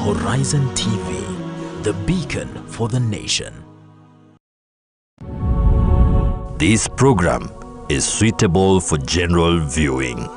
Horizon TV, the beacon for the nation. This program is suitable for general viewing.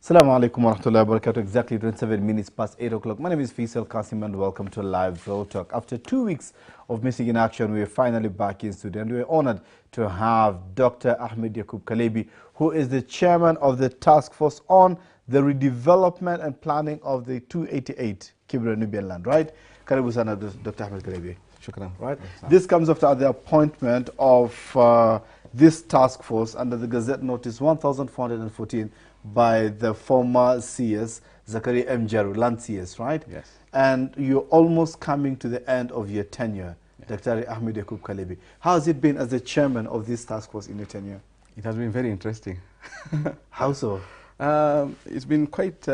Assalamu alaikum wa rahmatullahi wa barakatuh. Exactly 27 minutes past 8 o'clock. My name is Faisal Kassim and welcome to Live Real Talk. After 2 weeks of missing in action, we are finally back in studio and we are honored to have Dr. Ahmed Kalebi, who is the chairman of the task force on the redevelopment and planning of the 288 Kibra Nubian land, right? Karibu sana, Dr. Ahmed Kalebi. Shukran, right? Yes, this comes after the appointment of this task force under the Gazette Notice 1414 by the former CS, Zakaria M. Jaru, land CS, right? Yes. And you're almost coming to the end of your tenure, yes. Dr. Ahmed Kalebi. How has it been as the chairman of this task force in your tenure? It has been very interesting. How so? It's been quite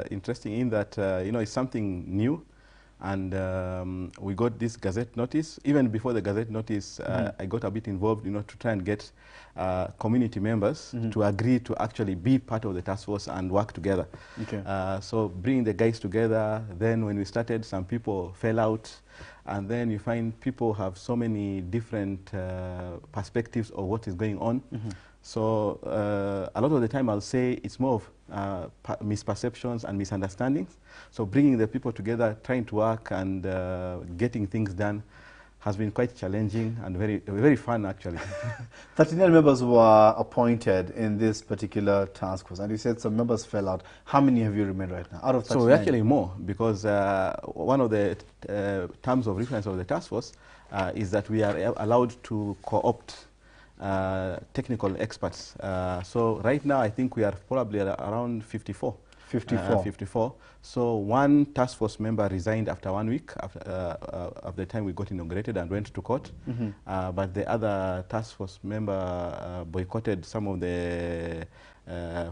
interesting in that, it's something new. And we got this Gazette Notice. Even before the Gazette Notice, I got a bit involved, to try and get community members to agree to actually be part of the task force and work together. Okay. So bringing the guys together, then when we started, some people fell out. And then you find people have so many different perspectives of what is going on. So a lot of the time I'll say it's more of misperceptions and misunderstandings. So bringing the people together, trying to work and getting things done has been quite challenging and very fun actually. 39 members were appointed in this particular task force, and you said some members fell out. How many have you remained right now out of 39? So actually more, because one of the terms of reference of the task force is that we are allowed to co-opt technical experts. So right now I think we are probably around 54. 54. So one task force member resigned after 1 week after the time we got inaugurated and went to court. But the other task force member boycotted some of the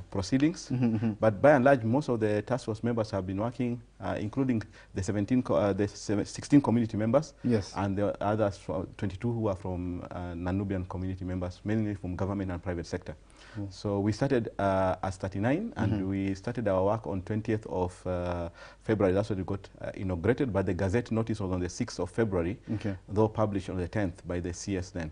proceedings. But by and large, most of the task force members have been working, including the 16 community members. Yes. And the others 22 who are from Nubian community members, mainly from government and private sector. So we started as 39, and we started our work on 20th of February. That's when we got inaugurated, but the Gazette Notice was on the 6th of February, though published on the 10th by the CS then.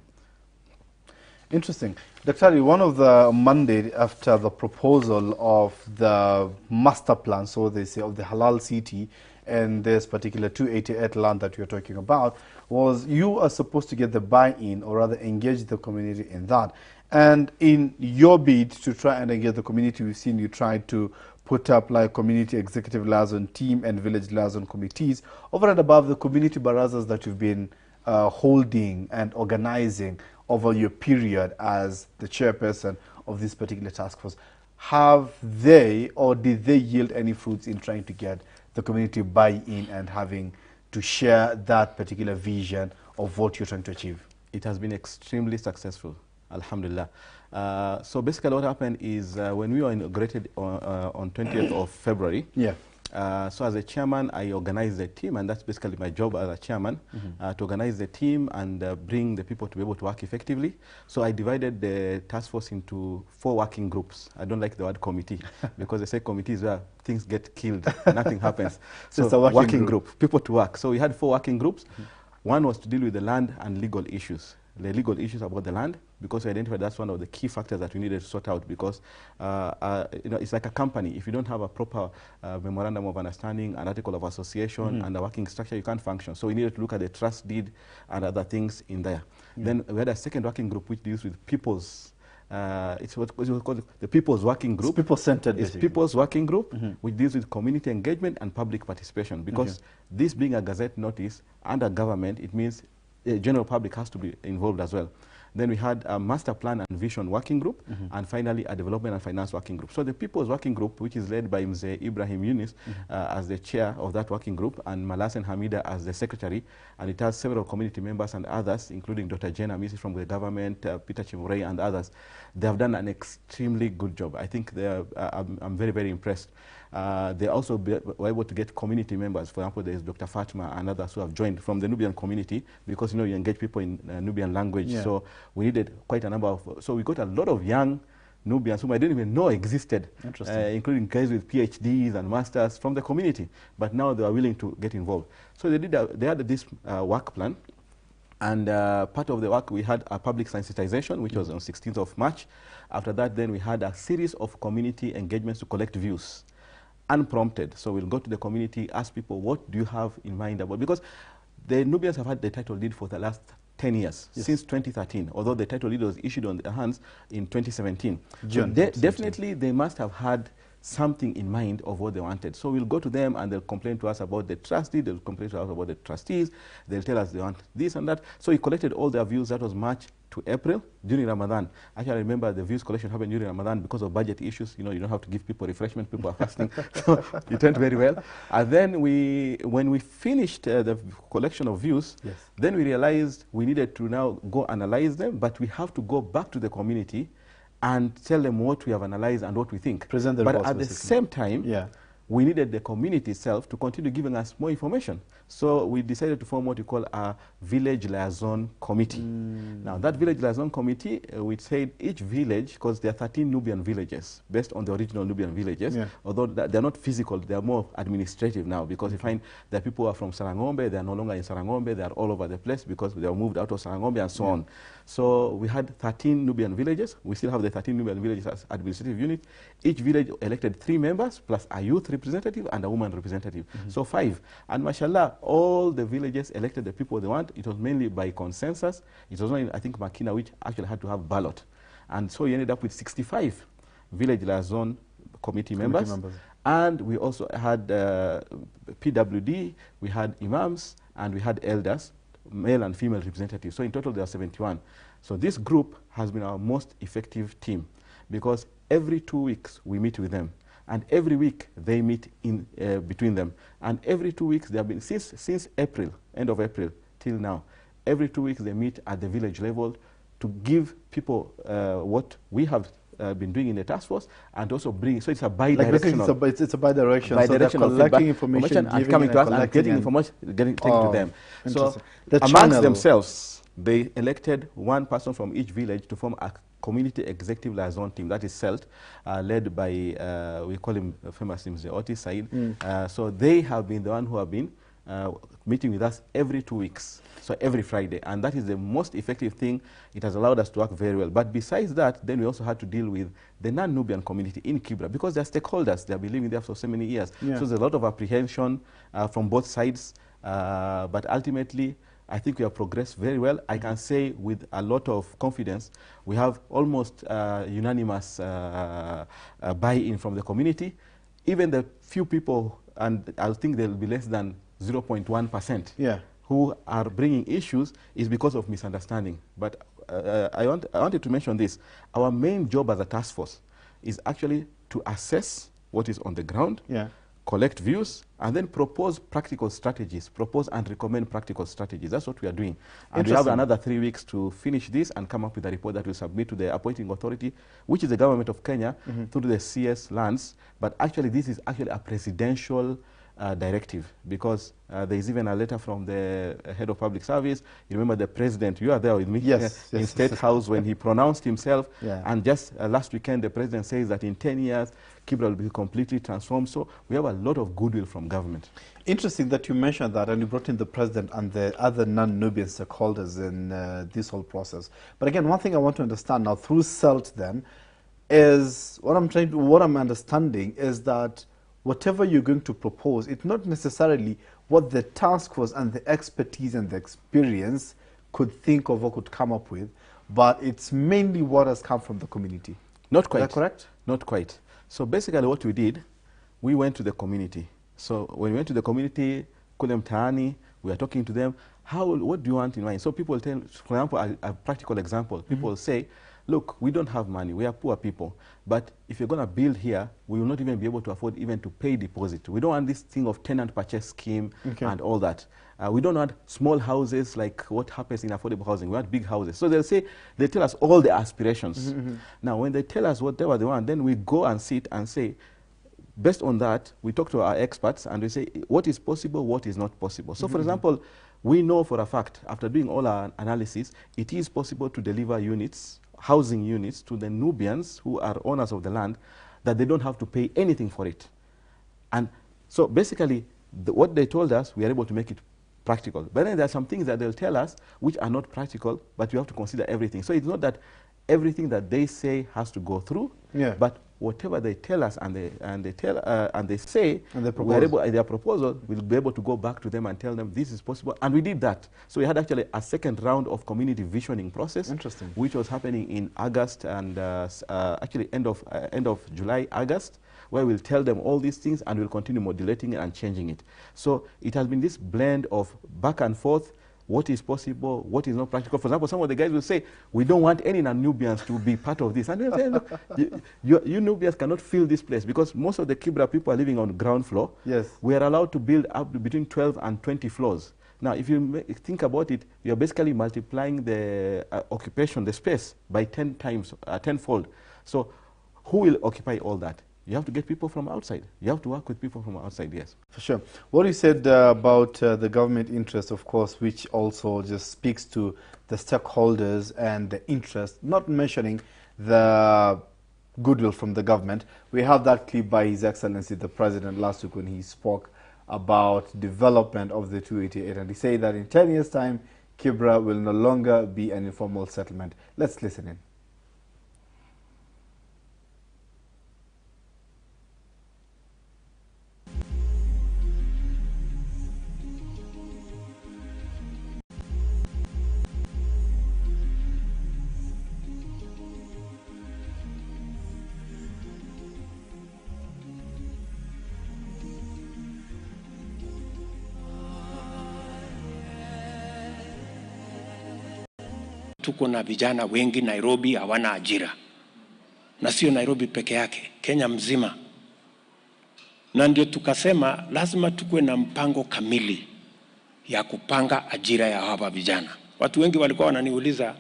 Interesting. Dr. One of the mandate after the proposal of the master plan, so they say, of the Halal City and this particular 288 land that you're talking about, was you are supposed to get the buy-in, or rather engage the community in that. And in your bid to try and engage the community, we've seen you try to put up like community executive liaison team and village liaison committees over and above the community barazas that you've been holding and organizing over your period as the chairperson of this particular task force. Have they, or did they yield any fruits in trying to get the community buy-in and having to share that particular vision of what you're trying to achieve? It has been extremely successful. Alhamdulillah. So basically what happened is when we were inaugurated on 20th of February, so as a chairman, I organized the team, and that's basically my job as a chairman, to organize the team and bring the people to be able to work effectively. So I divided the task force into 4 working groups. I don't like the word committee because they say committees where things get killed, nothing happens. So it's a working group, people to work. So we had 4 working groups. One was to deal with the land and legal issues. The legal issues about the land, because we identified that's one of the key factors that we needed to sort out, because it's like a company. If you don't have a proper memorandum of understanding, an article of association, and a working structure, you can't function. So we needed to look at the trust deed and other things in there. Then we had a second working group which deals with people's, it's what we call the People's Working Group. It's people-centered. It's People's Working Group, which deals with community engagement and public participation, because this being a Gazette Notice under government, it means the general public has to be involved as well. Then we had a master plan and vision working group, and finally a development and finance working group. So the people's working group, which is led by Mzee Ibrahim Yunis as the chair of that working group, and Malasen Hamida as the secretary, and it has several community members and others, including Dr. Jen Amisi from the government, Peter Chimurey and others. They have done an extremely good job. I think they are, I'm very, very impressed. They also were able to get community members. For example, there is Dr. Fatima and others who have joined from the Nubian community, because you engage people in Nubian language. Yeah. So we needed quite a number of. So we got a lot of young Nubians whom I didn't even know existed, including guys with PhDs and masters from the community. But now they are willing to get involved. So they had this work plan. And part of the work, we had a public sensitization, which was on 16th of March. After that, then we had a series of community engagements to collect views, unprompted. So we'll go to the community, ask people, what do you have in mind about? Because the Nubians have had the title deed for the last 10 years, since 2013, although the title deed was issued on their hands in 2017. So definitely they must have had something in mind of what they wanted. So we'll go to them and they'll complain to us about the trustee, they'll complain to us about the trustees, they'll tell us they want this and that. So we collected all their views. That was March to April during Ramadan. Actually, I remember the views collection happened during Ramadan because of budget issues. You don't have to give people refreshment, people are fasting. So it went very well. And then when we finished the collection of views, then we realized we needed to now go analyze them, but we have to go back to the community and tell them what we have analyzed and what we think. Present the but reports, at the same time, we needed the community itself to continue giving us more information. So we decided to form what we call a village liaison committee. Now that village liaison committee, we said each village, because there are 13 Nubian villages based on the original Nubian villages, although they're not physical, they're more administrative now, because we find that people are from Sarangombe, they're no longer in Sarangombe, they're all over the place because they are moved out of Sarangombe and so on. So we had 13 Nubian villages. We still have the 13 Nubian villages as administrative units. Each village elected 3 members, plus a youth representative and a woman representative. So 5. And mashallah, all the villages elected the people they want. It was mainly by consensus. It was only, I think, Makina, which actually had to have ballot. And so we ended up with 65 village liaison committee members. And we also had PWD, we had imams, and we had elders, male and female representatives. So in total, there are 71. So this group has been our most effective team, because every 2 weeks we meet with them, and every week they meet in between them. And every 2 weeks they have been, since April, end of April till now, every 2 weeks they meet at the village level to give people what we have been doing in the task force, and also bring, so it's a bi-directional. Like it's a bi-direction. So they're collecting information and coming to us and getting information, taking to them. So amongst themselves, they elected one person from each village to form a community executive liaison team, that is CELT, led by, we call him famous Mzee Otis Said. So they have been the one who have been meeting with us every 2 weeks, so every Friday, and that is the most effective thing. It has allowed us to work very well. But besides that, then we also had to deal with the non-Nubian community in Kibra, because they're stakeholders. They have been living there for so many years. So there's a lot of apprehension from both sides, but ultimately, I think we have progressed very well. I can say with a lot of confidence, we have almost unanimous buy-in from the community. Even the few people, and I think there will be less than 0.1%, who are bringing issues, is because of misunderstanding. But I wanted to mention this. Our main job as a task force is actually to assess what is on the ground, collect views, and then propose practical strategies, propose and recommend practical strategies. That's what we are doing. And we have another 3 weeks to finish this and come up with a report that we'll submit to the appointing authority, which is the government of Kenya, through the CS lands. But actually, this is actually a presidential directive, because there is even a letter from the head of public service. You remember the president, you are there with me, in State House when he pronounced himself. And just last weekend, the president says that in 10 years, Kibra will be completely transformed. So we have a lot of goodwill from government. Interesting that you mentioned that, and you brought in the president and the other non-Nubian stakeholders in this whole process. But again, one thing I want to understand now through CELT then is what I'm understanding is that whatever you're going to propose, it's not necessarily what the task force and the expertise and the experience could think of or could come up with, but it's mainly what has come from the community. Not quite. Is that correct? Not quite. So basically what we did, we went to the community. So when we went to the community, Kulem Taani, we were talking to them, what do you want in mind? So people tell, for example, a practical example, people say, look, we don't have money, we are poor people, but if you're going to build here, we will not even be able to afford even to pay deposit. We don't want this thing of tenant purchase scheme and all that. We don't want small houses like what happens in affordable housing. We want big houses. So they tell us all the aspirations. Now, when they tell us whatever they want, then we go and sit and say, based on that, we talk to our experts and we say what is possible, what is not possible. So, for example, we know for a fact, after doing all our analysis, it is possible to deliver units, housing units, to the Nubians who are owners of the land, that they don't have to pay anything for it. And so basically, what they told us, we are able to make it practical. But then there are some things that they'll tell us which are not practical, but you have to consider everything. So it's not that everything that they say has to go through, but whatever they tell us and they say, and their proposal, we'll be able to go back to them and tell them this is possible. And we did that. So we had actually a second round of community visioning process, which was happening in August and actually end of July, August, where we'll tell them all these things and we'll continue modulating it and changing it. So it has been this blend of back and forth, what is possible, what is not practical. For example, some of the guys will say, we don't want any non-Nubians to be part of this. And they'll say, look, you Nubians cannot fill this place because most of the Kibra people are living on the ground floor. We are allowed to build up between 12 and 20 floors. Now, if you think about it, you're basically multiplying the occupation, the space, by 10 times, tenfold. So who will occupy all that? You have to get people from outside. You have to work with people from outside, yes. For sure. What you said about the government interest, of course, which also just speaks to the stakeholders and the interest, not mentioning the goodwill from the government. We have that clip by His Excellency, the President, last week when he spoke about development of the 288. And he said that in 10 years' time, Kibra will no longer be an informal settlement. Let's listen in. Tuko na vijana wengi Nairobi hawana ajira. Na sio Nairobi peke yake, Kenya mzima. Na ndio tukasema lazima tukue na mpango kamili ya kupanga ajira ya hawa vijana. Watu wengi walikuwa wananiuliza,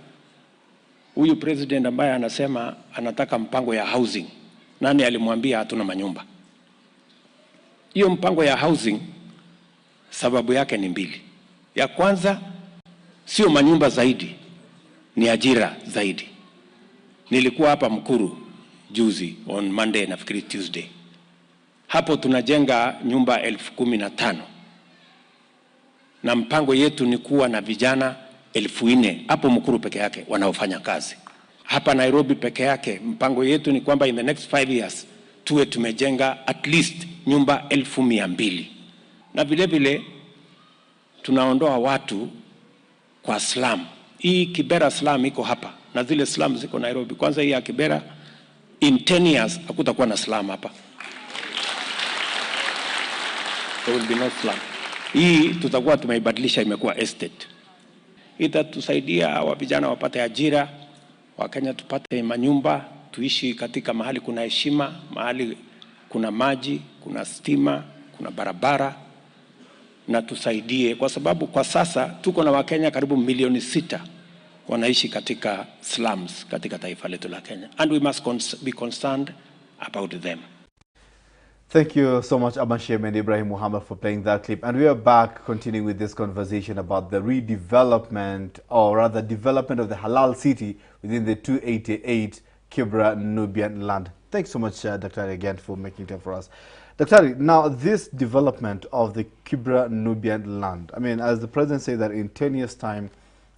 huyu president ambaye anasema anataka mpango ya housing, nani alimwambia hatuna manyumba? Hiyo mpango ya housing sababu yake ni mbili. Ya kwanza, sio manyumba zaidi, ni ajira zaidi. Nilikuwa hapa Mkuru juzi, on Monday nafikiri Tuesday. Hapo tunajenga nyumba 15,000. Na mpango yetu ni kuwa na vijana 4,000 hapo Mkuru peke yake wanaofanya kazi. Hapa Nairobi peke yake mpango yetu ni kwamba in the next 5 years tuwe tumejenga at least nyumba 200,000. Na vile vile tunaondoa watu kwa slum. Hii Kibera slum iko hapa na zile slum ziko Nairobi. Kwanza hii ya Kibera in 10 years hakutakuwa na slum hapa. There will be no slum. Hii tutakuwa tumeibadilisha imekuwa estate. Itatusaidia hawa vijana wapate ajira, Wakenya tupate manyumba, tuishi katika mahali kuna heshima, mahali kuna maji, kuna stima, kuna barabara, na tusaidie kwa sababu kwa sasa tuko na Wakenya karibu milioni 6 wanaishi katika slums katika taifa letu la Kenya, and we must be concerned about them. Thank you so much, Amashem and Ibrahim Muhammad, for playing that clip. And we are back continuing with this conversation about the redevelopment, or rather development of the Halal City within the 288 Kibra Nubian land. Thanks so much, Dr. again, for making time for us. Dr. Now, this development of the Kibra Nubian land, I mean, as the President said that in 10 years' time,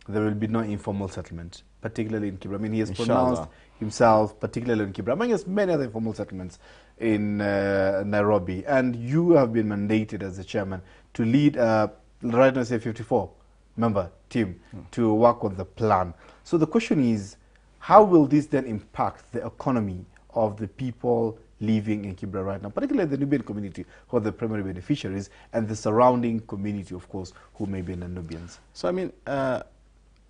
there will be no informal settlement, particularly in Kibra. I mean, he has pronounced himself, particularly in Kibra, among many other informal settlements in Nairobi. And you have been mandated as the chairman to lead, right now say 54-member team to work on the plan. So the question is, how will this then impact the economy of the people living in Kibra right now, particularly the Nubian community, who are the primary beneficiaries, and the surrounding community, of course, who may be non-Nubians? So, I mean,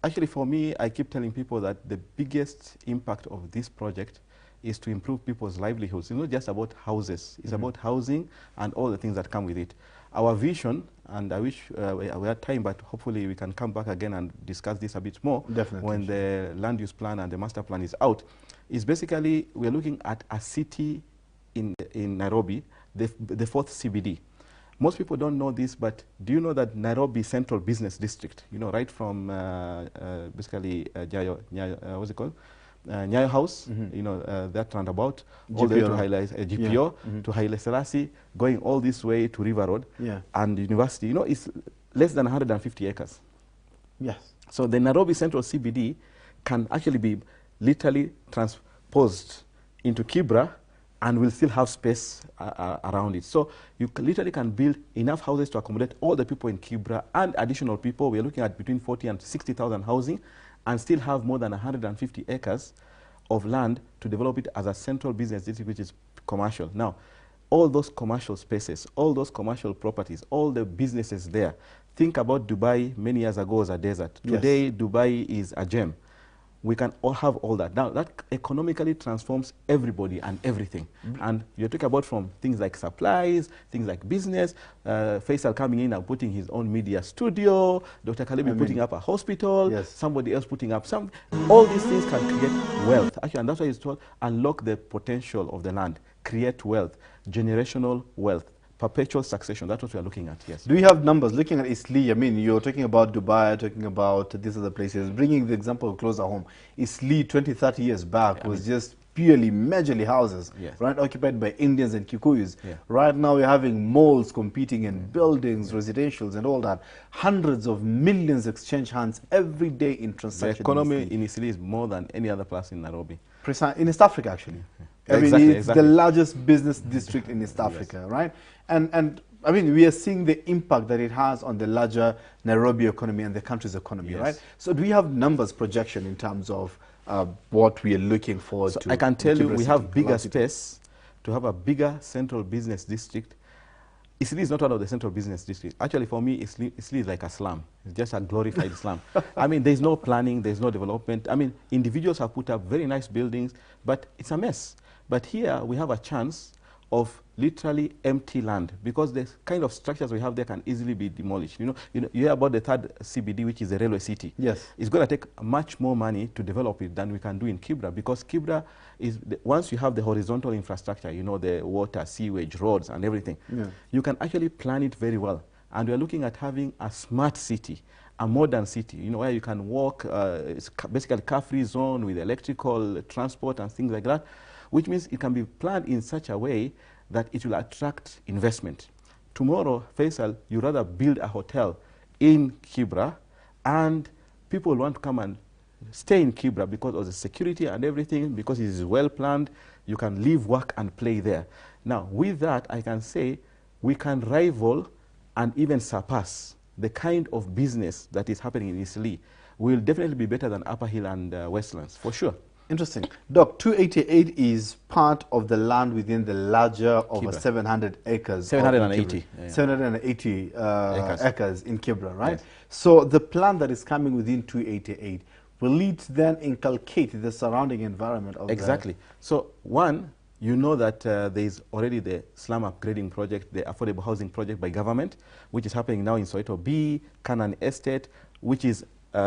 actually, for me, I keep telling people that the biggest impact of this project is to improve people's livelihoods. It's not just about houses. It's about housing and all the things that come with it. Our vision, and I wish we had time, but hopefully we can come back again and discuss this a bit more. Definitely. When the land use plan and the master plan is out, is basically we're looking at a city in Nairobi, the fourth CBD. Most people don't know this, but do you know that Nairobi Central Business District, you know, right from basically what's it called? Nyayo House, you know, that roundabout, all the way to GPO, to Haile Selassie, going all this way to River Road, and University, you know, it's less than 150 acres. Yes. So the Nairobi Central CBD can actually be literally transposed into Kibra, and will still have space around it. So you literally can build enough houses to accommodate all the people in Kibra and additional people. We're looking at between 40 and 60,000 housing, and still have more than 150 acres of land to develop it as a central business district, which is commercial. Now, all those commercial spaces, all those commercial properties, all the businesses there. Think about Dubai many years ago as a desert. Yes. Today, Dubai is a gem. We can all have all that. Now, that economically transforms everybody and everything. And you're talking about from things like supplies, things like business, Faisal coming in and putting his own media studio, Dr. Kalebi putting up a hospital, somebody else putting up some. All these things can create wealth. Actually, and that's why it's called unlock the potential of the land, create wealth, generational wealth. Perpetual succession, that's what we are looking at, yes. Do you have numbers? Looking at Isli, I mean, you're talking about Dubai, talking about these other places, bringing the example closer home. Isli 20, 30 years back was just purely, majorly houses, right, occupied by Indians and Kikuyus. Right now we're having malls competing in buildings, residentials and all that. Hundreds of millions exchange hands every day in transactions. The economy in Isli is more than any other place in Nairobi. In East Africa, actually. I mean, it's the largest business district in East Africa, right? And I mean, we are seeing the impact that it has on the larger Nairobi economy and the country's economy, right? So do we have numbers projection in terms of what we are looking forward to? I can tell you we have bigger space to have a bigger central business district. Isli is not one of the central business districts. Actually, for me, Isli is like a slum. It's just a glorified slum. I mean, there's no planning, there's no development. I mean, individuals have put up very nice buildings, but it's a mess. But here, we have a chance of literally empty land, because the kind of structures we have there can easily be demolished. You hear about the third CBD, which is the railway city. Yes. It's going to take much more money to develop it than we can do in Kibra, because Kibra is, once you have the horizontal infrastructure, you know, the water, sewage, roads and everything, you can actually plan it very well. And we're looking at having a smart city, a modern city, you know, where you can walk, it's basically a car-free zone with electrical transport and things like that, which means it can be planned in such a way that it will attract investment. Tomorrow, Faisal, you rather build a hotel in Kibra, and people want to come and stay in Kibra because of the security and everything, because it is well planned. You can live, work, and play there. Now, with that, I can say we can rival and even surpass the kind of business that is happening in Isli. Will definitely be better than Upper Hill and Westlands, for sure. Interesting. Doc, 288 is part of the land within the larger over 700 acres. 780. 780 acres in Kibra, right? Yes. So the plan that is coming within 288, will it then inculcate the surrounding environment of Exactly. So one, you know that there is already the slum upgrading project, the affordable housing project by government, which is happening now in Soweto B, Canaan Estate, which is you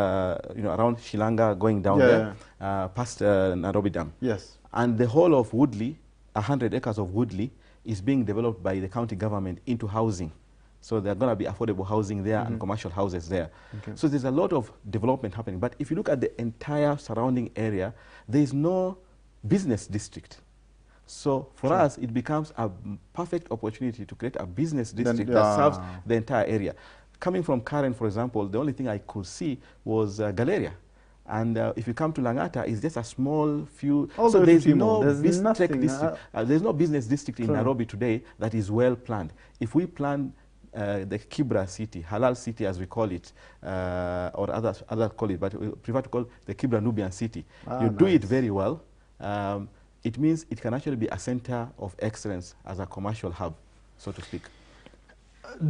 know, around Shilanga going down there, past Nairobi Dam. Yes. And the whole of Woodley, 100 acres of Woodley, is being developed by the county government into housing. So there are going to be affordable housing there and commercial houses there. Okay. So there's a lot of development happening. But if you look at the entire surrounding area, there is no business district. So for us, it becomes a perfect opportunity to create a business district that serves the entire area. Coming from Karen, for example, the only thing I could see was Galleria. And if you come to Langata, it's just a small few. So there's no business district. There's no business district in Nairobi today that is well planned. If we plan the Kibra city, Halal city as we call it, or others call it, but we prefer to call the Kibra Nubian city. You do it very well. it means it can actually be a center of excellence as a commercial hub, so to speak.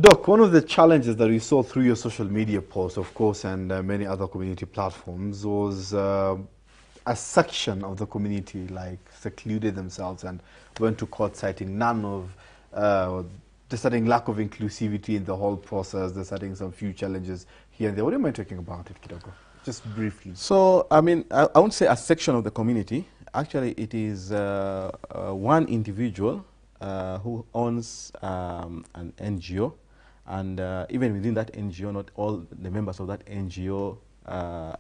Doc, one of the challenges that we saw through your social media posts, of course, and many other community platforms was a section of the community like secluded themselves and went to court citing none of, they're citing lack of inclusivity in the whole process, they're citing some few challenges here and there. What am I talking about it, Kidogo? Just briefly. So, I mean, I won't say a section of the community. Actually, it is one individual who owns an NGO, and even within that NGO, not all the members of that NGO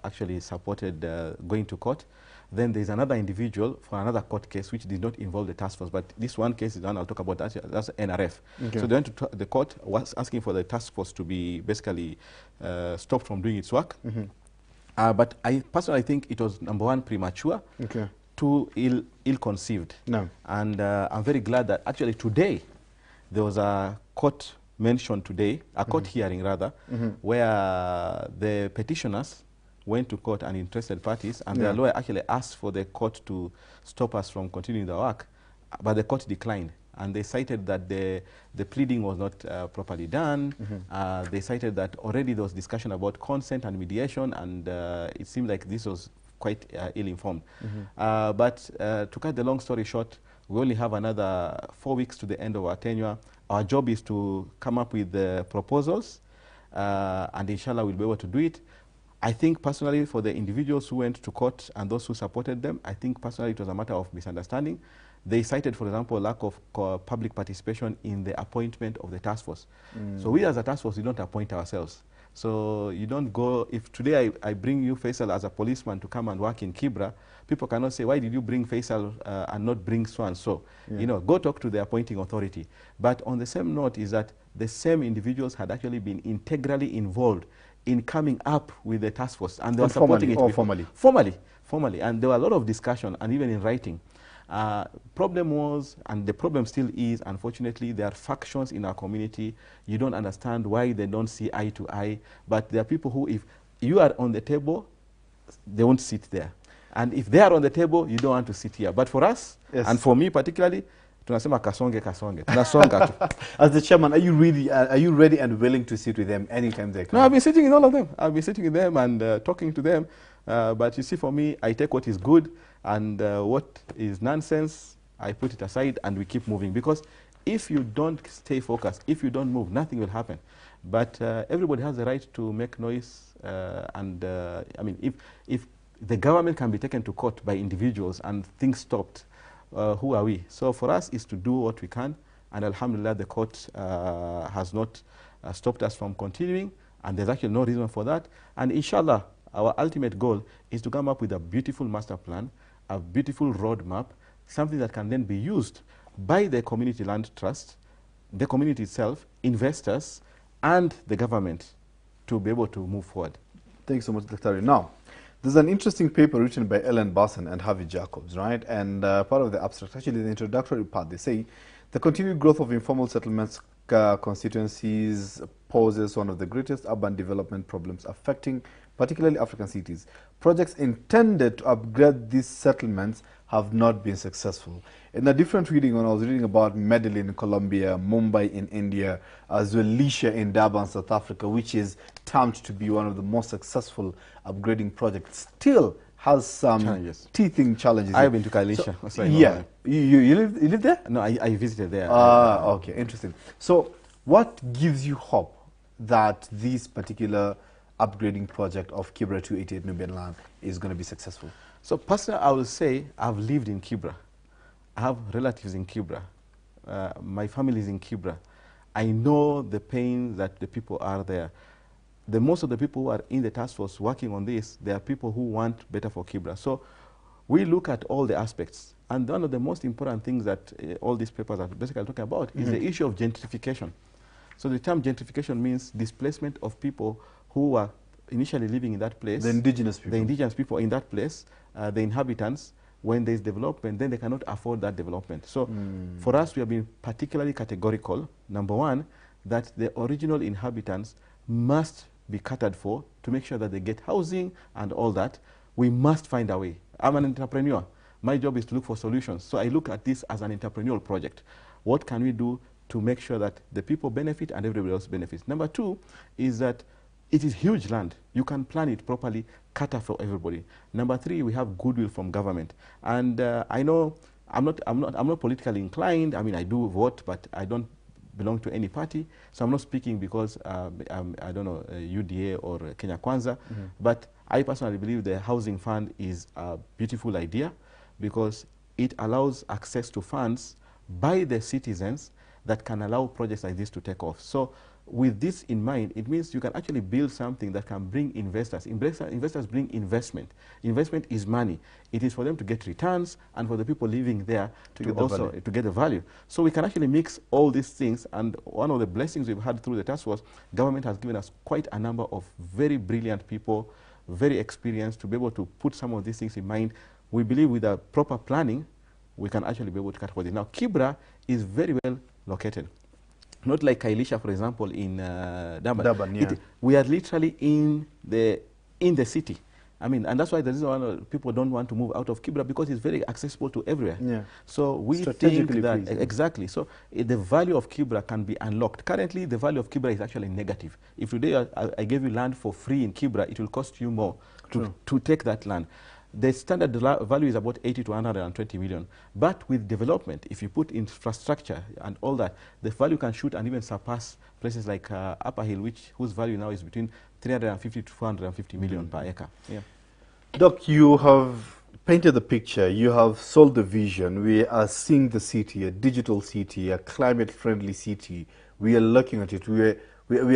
actually supported going to court. Then there's another individual for another court case which did not involve the task force, but this one case is one I'll talk about. That's NRF. Okay. So they went to the court, was asking for the task force to be basically stopped from doing its work. But I personally think it was, number one, premature. Okay. Too ill-conceived. No. And I'm very glad that actually today there was a court mentioned today, a court hearing rather, where the petitioners went to court and interested parties, and their lawyer actually asked for the court to stop us from continuing the work, but the court declined. And they cited that the pleading was not properly done. They cited that already there was discussion about consent and mediation, and it seemed like this was quite ill-informed. But to cut the long story short, we only have another 4 weeks to the end of our tenure. Our job is to come up with the proposals, and inshallah we'll be able to do it. I think personally for the individuals who went to court and those who supported them, I think personally it was a matter of misunderstanding. They cited, for example, lack of public participation in the appointment of the task force. So we as a task force, we don't appoint ourselves. So you don't go, if today I bring you Faisal as a policeman to come and work in Kibra, people cannot say, why did you bring Faisal and not bring so-and-so? You know, go talk to the appointing authority. But on the same note is that the same individuals had actually been integrally involved in coming up with the task force. And they were supporting it. Formally? Formally. And there were a lot of discussion, and even in writing. Problem was, and the problem still is, unfortunately, there are factions in our community. You don't understand why they don't see eye to eye. But there are people who, if you are on the table, they won't sit there. And if they are on the table, you don't want to sit here. But for us, and for me particularly, tunasema kasonge. Tunasonga tu. As the chairman, are you ready and willing to sit with them anytime they come? No, I've been sitting with all of them. I've been sitting with them and talking to them. But you see, for me, I take what is good, and what is nonsense, I put it aside, and we keep moving. Because if you don't stay focused, if you don't move, nothing will happen. But everybody has the right to make noise. I mean, if the government can be taken to court by individuals and things stopped, who are we? So for us is to do what we can, and alhamdulillah, the court has not stopped us from continuing, and there's actually no reason for that. And inshallah, our ultimate goal is to come up with a beautiful master plan, a beautiful roadmap, something that can then be used by the community land trust, the community itself, investors, and the government to be able to move forward. Thank you so much, Dr. Now, there's an interesting paper written by Ellen Barson and Harvey Jacobs, right? And part of the abstract, actually the introductory part, they say the continued growth of informal settlements constituencies poses one of the greatest urban development problems affecting particularly African cities. Projects intended to upgrade these settlements have not been successful. In a different reading, when I was reading about Medellin in Colombia, Mumbai in India, as well Lisha in Durban, South Africa, which is termed to be one of the most successful upgrading projects, still has some teething challenges. I've been to Kalisha. So, yeah. You live there? No, I visited there. Okay, interesting. So what gives you hope that this particular upgrading project of Kibra 288 Nubian land is going to be successful? So personally, I will say I've lived in Kibra. I have relatives in Kibra. My family is in Kibra. I know the pain that the people are there. Most of the people who are in the task force working on this, they are people who want better for Kibra. So we look at all the aspects. And one of the most important things that all these papers are basically talking about is the issue of gentrification. So the term gentrification means displacement of people who were initially living in that place. The indigenous people. The indigenous people in that place, the inhabitants. When there's development, then they cannot afford that development. So for us, we have been particularly categorical. Number one, that the original inhabitants must be catered for to make sure that they get housing and all that. We must find a way. I'm an entrepreneur. My job is to look for solutions. So I look at this as an entrepreneurial project. What can we do to make sure that the people benefit and everybody else benefits? Number two is that it is huge land. You can plan it properly, cater for everybody. Number three, we have goodwill from government. And I know I'm not politically inclined. I mean, I do vote, but I don't belong to any party. So I'm not speaking because I don't know, UDA or Kenya Kwanza. But I personally believe the housing fund is a beautiful idea because it allows access to funds by the citizens that can allow projects like this to take off. So with this in mind, it means you can actually build something that can bring investors. Investors bring investment. Investment is money. It is for them to get returns and for the people living there to get the value. So we can actually mix all these things, and one of the blessings we've had through the task force, government has given us quite a number of very brilliant people, very experienced, to be able to put some of these things in mind. We believe with a proper planning, we can actually be able to cut for this. Now, Kibra is very well located. Not like Kailisha, for example, in Durban. Yeah. We are literally in the city. I mean, and that's why the reason why people don't want to move out of Kibra, because it's very accessible to everywhere. Yeah. So we think that, exactly. So the value of Kibra can be unlocked. Currently, the value of Kibra is actually negative. If today I gave you land for free in Kibra, it will cost you more to take that land. The standard value is about 80 to 120 million. But with development, if you put infrastructure and all that, the value can shoot and even surpass places like Upper Hill, whose value now is between 350 to 450 million per acre. Yeah. Doc, you have painted the picture. You have sold the vision. We are seeing the city, a digital city, a climate-friendly city. We are looking at it. We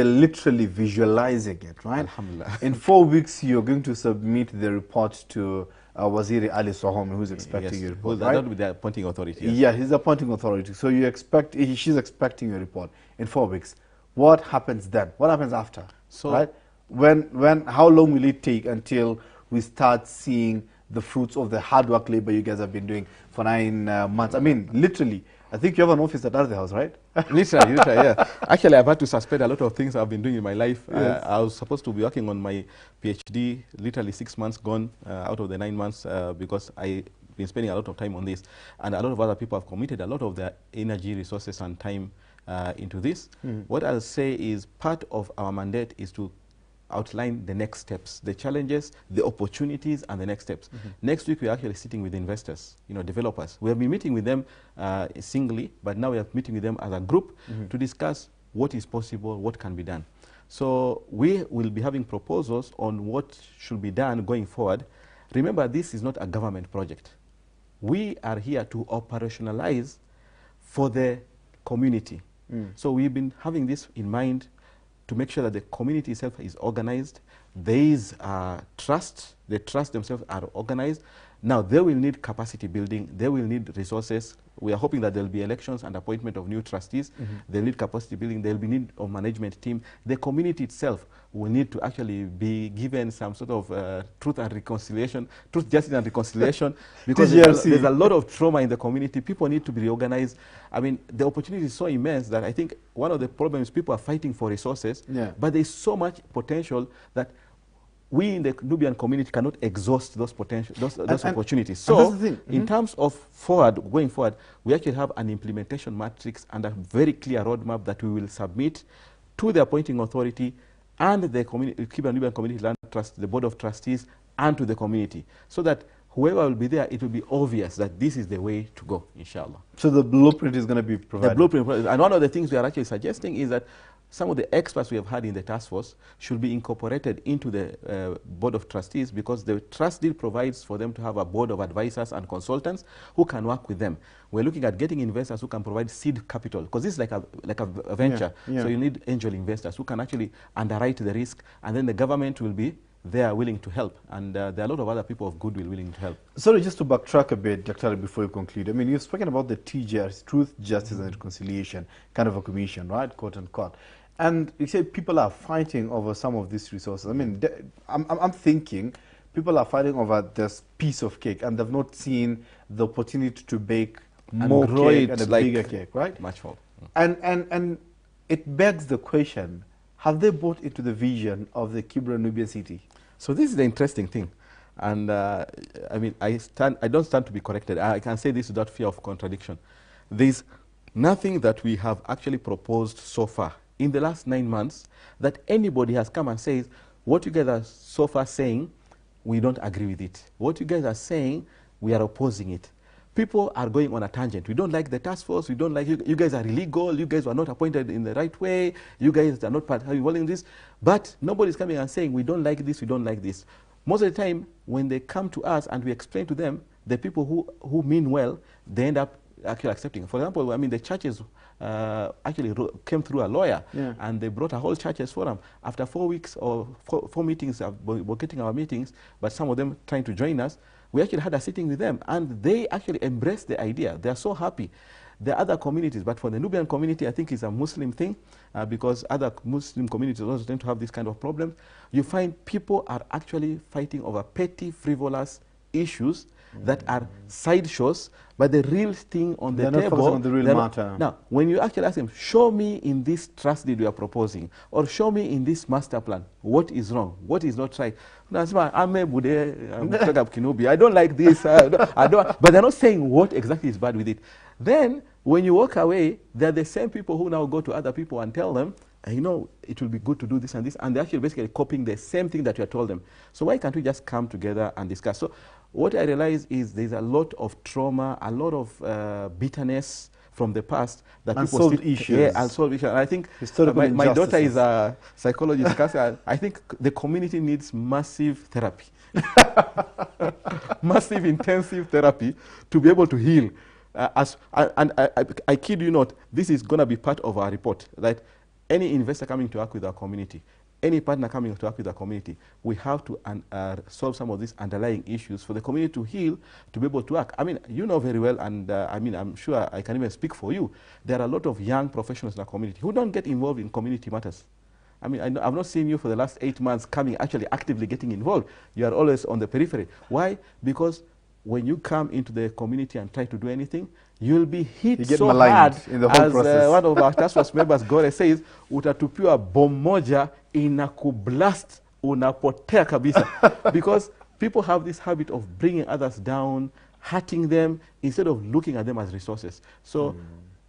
are literally visualizing it, right? Alhamdulillah. In 4 weeks, you're going to submit the report to Waziri Ali Sohome, who's expecting your report, right? That with the appointing authority. Yes. Yeah, he's the appointing authority. So she's expecting your report in 4 weeks. What happens then? What happens after? So, right? How long will it take until we start seeing the fruits of the hard work labor you guys have been doing for 9 months? I mean, literally. I think you have an office at the house, right? Literally, yeah. Actually, I've had to suspend a lot of things I've been doing in my life. Yes. I was supposed to be working on my PhD, literally 6 months gone out of the 9 months because I've been spending a lot of time on this. And a lot of other people have committed a lot of their energy, resources, and time into this. What I'll say is part of our mandate is to outline the next steps, the challenges, the opportunities, and the next steps. Next week, we're actually sitting with investors, developers. We have been meeting with them singly, but now we are meeting with them as a group to discuss what is possible, what can be done. So we will be having proposals on what should be done going forward. Remember, this is not a government project. We are here to operationalize for the community. So we've been having this in mind to make sure that the community itself is organized. There is trust. The trust themselves are organized. Now, they will need capacity building. They will need resources. We are hoping that there will be elections and appointment of new trustees. They'll need capacity building. There will be need of management team. The community itself will need to actually be given some sort of truth, justice and reconciliation, because there's a lot of trauma in the community. People need to be reorganized. I mean, the opportunity is so immense that I think one of the problems, people are fighting for resources, but there's so much potential that we in the Nubian community cannot exhaust those potential, those opportunities. So, in terms of going forward, we actually have an implementation matrix and a very clear roadmap that we will submit to the appointing authority and the Kibra Nubian Community Land Trust, the Board of Trustees, and to the community, so that whoever will be there, it will be obvious that this is the way to go, inshallah. So the blueprint is going to be provided? The blueprint, and one of the things we are actually suggesting is that some of the experts we have had in the task force should be incorporated into the Board of Trustees, because the trust deal provides for them to have a board of advisors and consultants who can work with them. We're looking at getting investors who can provide seed capital, because this is like a venture. So you need angel investors who can actually underwrite the risk, and then the government will be there willing to help, and there are a lot of other people of goodwill willing to help. Sorry, just to backtrack a bit, Dr. before you conclude. I mean, you've spoken about the TJRs, Truth, Justice and Reconciliation, kind of a commission, right, quote unquote. And you say people are fighting over some of these resources. I mean, I'm thinking people are fighting over this piece of cake, and they've not seen the opportunity to bake more cake and a bigger cake, right? Much more. And it begs the question, have they bought into the vision of the Kibra Nubian city? So this is the interesting thing. And I mean, I don't stand to be corrected. I can say this without fear of contradiction. There's nothing that we have actually proposed so far in the last 9 months that anybody has come and says, what you guys are so far saying, we don't agree with it. What you guys are saying, we are opposing it. People are going on a tangent. We don't like the task force. We don't like you. You guys are illegal. You guys were not appointed in the right way. You guys are not involved in this. But nobody's coming and saying, we don't like this, we don't like this. Most of the time, when they come to us and we explain to them, the people who mean well, they end up actually accepting. For example, I mean, the churches actually came through a lawyer, and they brought a whole churches forum. After 4 weeks or four meetings, we're getting our meetings, but some of them trying to join us, we actually had a sitting with them, and they actually embraced the idea. They're so happy. There are other communities, but for the Nubian community, I think it's a Muslim thing, because other Muslim communities also tend to have this kind of problems. You find people are actually fighting over petty, frivolous issues that are sideshows, but the real thing on the they're table. not on the real matter. Now, when you actually ask them, show me in this trust deed we are proposing, or show me in this master plan, what is wrong, what is not right. I don't like this, I don't, but they're not saying what exactly is bad with it. Then, when you walk away, they're the same people who now go to other people and tell them, you know, it will be good to do this and this, and they're actually basically copying the same thing that you have told them. So why can't we just come together and discuss? So what I realize is there's a lot of trauma, a lot of bitterness from the past that unsolved people issues. Yeah, unsolved issues. And I think my daughter is a psychologist. I think the community needs massive therapy, massive intensive therapy to be able to heal. I kid you not, this is going to be part of our report. That any investor coming to work with our community, any partner coming to work with our community, we have to solve some of these underlying issues for the community to heal, to be able to work. I mean, you know very well, and I mean, I'm sure I can even speak for you. There are a lot of young professionals in our community who don't get involved in community matters. I mean, I've not seen you for the last 8 months coming, actually actively getting involved. You are always on the periphery. Why? Because when you come into the community and try to do anything, you'll be hit so hard, in the whole process. One of our task force members, Gore, says, utatupiwa bomu moja inakublast unapotea kabisa. Because people have this habit of bringing others down, hurting them, instead of looking at them as resources. So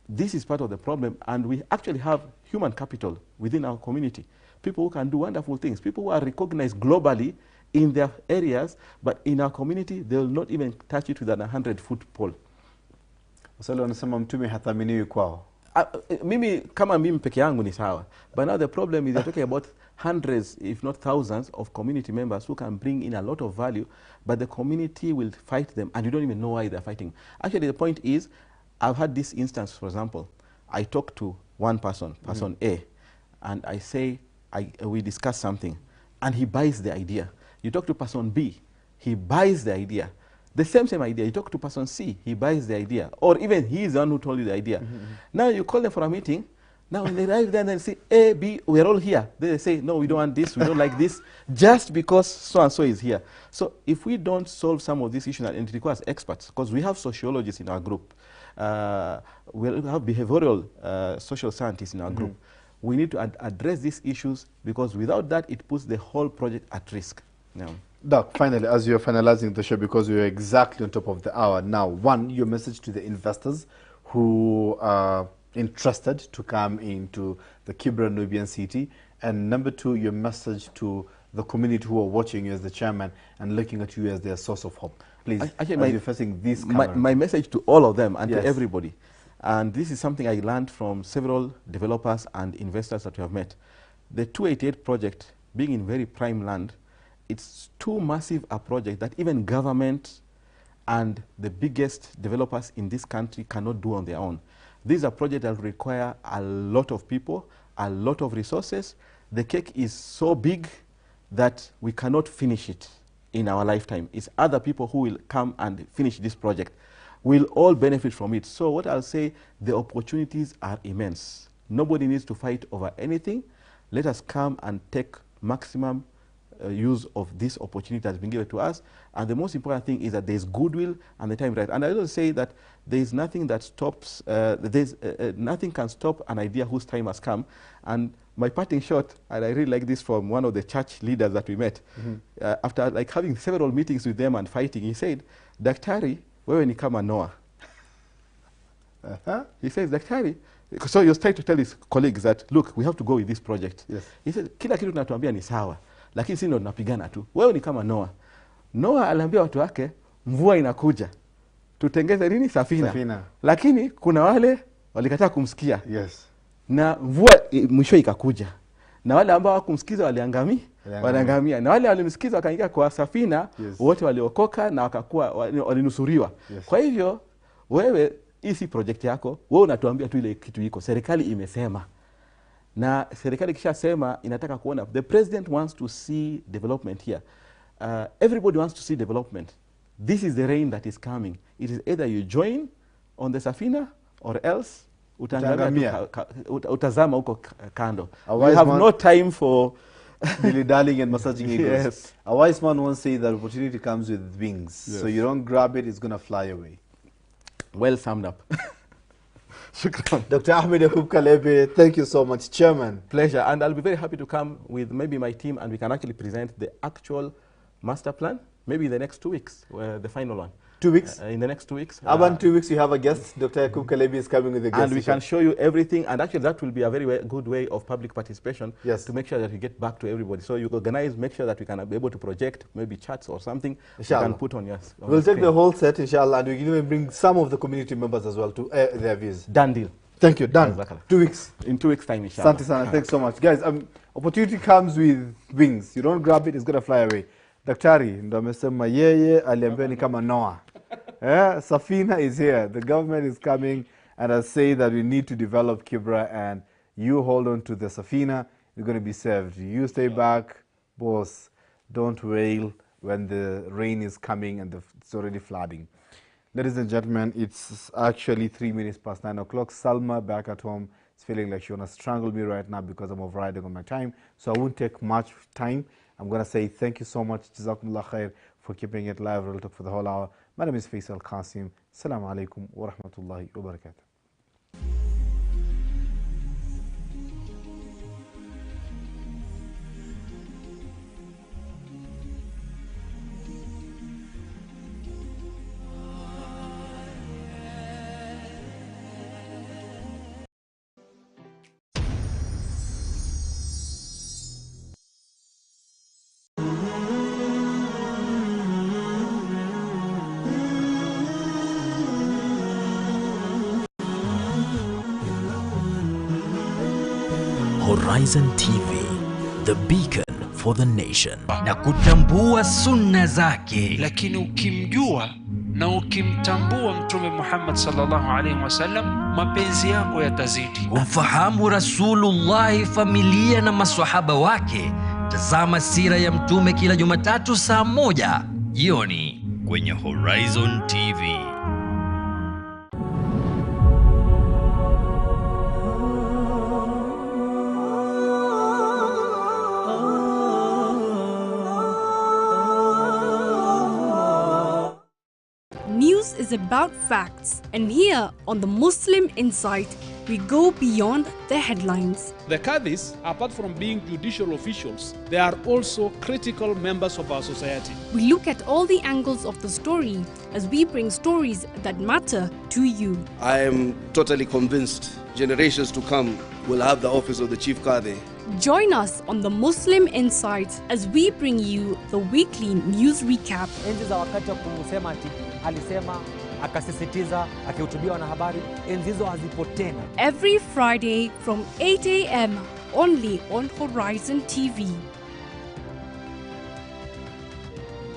this is part of the problem, and we actually have human capital within our community. People who can do wonderful things, people who are recognized globally in their areas, but in our community, they will not even touch it with an 100-foot pole. Wasali wanasema mtume hathaminiwi kwao. Mimi kama mimi peke yangu ni sawa. But now the problem is you're talking about hundreds, if not thousands, of community members who can bring in a lot of value, but the community will fight them, and you don't even know why they're fighting. Actually, the point is, I've had this instance, for example, I talk to one person, person A, and I say, we discuss something, and he buys the idea. You talk to person B, he buys the idea. The same idea. You talk to person C, he buys the idea. Or even he is the one who told you the idea. Now you call them for a meeting. Now when they arrive there and they say, A, B, we're all here. Then they say, no, we don't want this, we don't like this, just because so-and-so is here. So if we don't solve some of these issues, and it requires experts, because we have sociologists in our group, we have behavioral social scientists in our group. We need to address these issues, because without that, it puts the whole project at risk. Yeah. Doc, finally, as you're finalizing the show, because we're exactly on top of the hour now, one, your message to the investors who are interested to come into the Kibra Nubian city, and number two, your message to the community who are watching you as the chairman and looking at you as their source of hope. Please, actually, you're facing this camera. My message to all of them and to everybody, and this is something I learned from several developers and investors that we have met. The 288 project, being in very prime land, it's too massive a project that even government and the biggest developers in this country cannot do on their own. These are projects that require a lot of people, a lot of resources. The cake is so big that we cannot finish it in our lifetime. It's other people who will come and finish this project. We'll all benefit from it. So what I'll say, the opportunities are immense. Nobody needs to fight over anything. Let us come and take maximum use of this opportunity that's been given to us. And the most important thing is that there's goodwill and the time right. And I also say that there's nothing that stops, nothing can stop an idea whose time has come. And my parting shot, and I really like this from one of the church leaders that we met, after like having several meetings with them and fighting, he said, Daktari, wewe ni kama Noah. He says, Daktari, so he was trying to tell his colleagues that, look, we have to go with this project. Yes. He said, kila kitu tunatuambia ni sawa, lakini sisi ndo tunapigana tu. Wewe ni kama Noah. Noah aliambia watu wake, mvua inakuja, tutengeze nini? Safina. Lakini kuna wale walikataa kumsikia. Yes. Na mvua mwisho ikakuja. Na wale ambao hawakumsikiza waliangamia. Na wale walimsikiza wakaingia kwa safina, wote waliokoka na wakakuwa walinusuriwa. Yes. Kwa hivyo wewe hii si project yako, wewe unatuambia tu ile kitu iko. Serikali imesema. Na serikali kisha sema inataka kuona, the president wants to see development here. Everybody wants to see development. This is the rain that is coming. It is either you join on the safina or else utazama huko kando. We have no time for dilly-dallying and massaging egos. Yes. A wise man once said that opportunity comes with wings. Yes. So you don't grab it, it's going to fly away. Well summed up. Shukran. Dr. Ahmed Kalebi, thank you so much, Chairman. Pleasure. And I'll be very happy to come with maybe my team and we can actually present the actual master plan, maybe in the next 2 weeks, the final one. 2 weeks? In the next 2 weeks. About 2 weeks, you have a guest. Dr. Kalebi is coming with a guest. And we can show you everything. And actually, that will be a very good way of public participation to make sure that we get back to everybody. So you organize, make sure that we can be able to project maybe charts or something you can put on your screen. We'll take the whole set, inshallah, and we can even bring some of the community members as well to their views. Done deal. Thank you. Done. 2 weeks. In 2 weeks' time, inshallah. Santi Sana, thanks so much. Guys, opportunity comes with wings. You don't grab it, it's going to fly away. Daktari, ndo amesema yeye aliambiwa ni kama Noah. Safina is here. The government is coming and I say that we need to develop Kibra and you hold on to the Safina, you're going to be served. You stay back, boss. Don't wail when the rain is coming and it's already flooding. Ladies and gentlemen, it's actually 3 minutes past 9 o'clock. Salma back at home is feeling like she wants to strangle me right now because I'm overriding on my time. So I won't take much time. I'm going to say thank you so much, Jazakumullah khair, for keeping it live Real Talk for the whole hour. My name is Faisal Kassim. Assalamu alaikum wa rahmatullahi wa barakatuh. Horizon TV, the beacon for the nation. Na kutambua sunna zake. Lakini ukimjua na ukimtambua Mtume Muhammad sallallahu alaihi wasallam, mapenzi yako yatazidi. Ufahamu Rasulullah, familia na maswahaba wake. Tazama sira ya Mtume kila Jumatatu saa 1 jioni kwenye Horizon TV. News is about facts, and here on the Muslim Insight, we go beyond the headlines. The Qadis, apart from being judicial officials, they are also critical members of our society. We look at all the angles of the story as we bring stories that matter to you. I am totally convinced generations to come will have the office of the Chief Qadi. Join us on the Muslim Insights as we bring you the weekly news recap. Enzi za wakati wa kusema ati alisema akasisitiza akihutubia wanahabari, enzi hizo hazipo tena. Every Friday from 8 a.m. only on Horizon TV.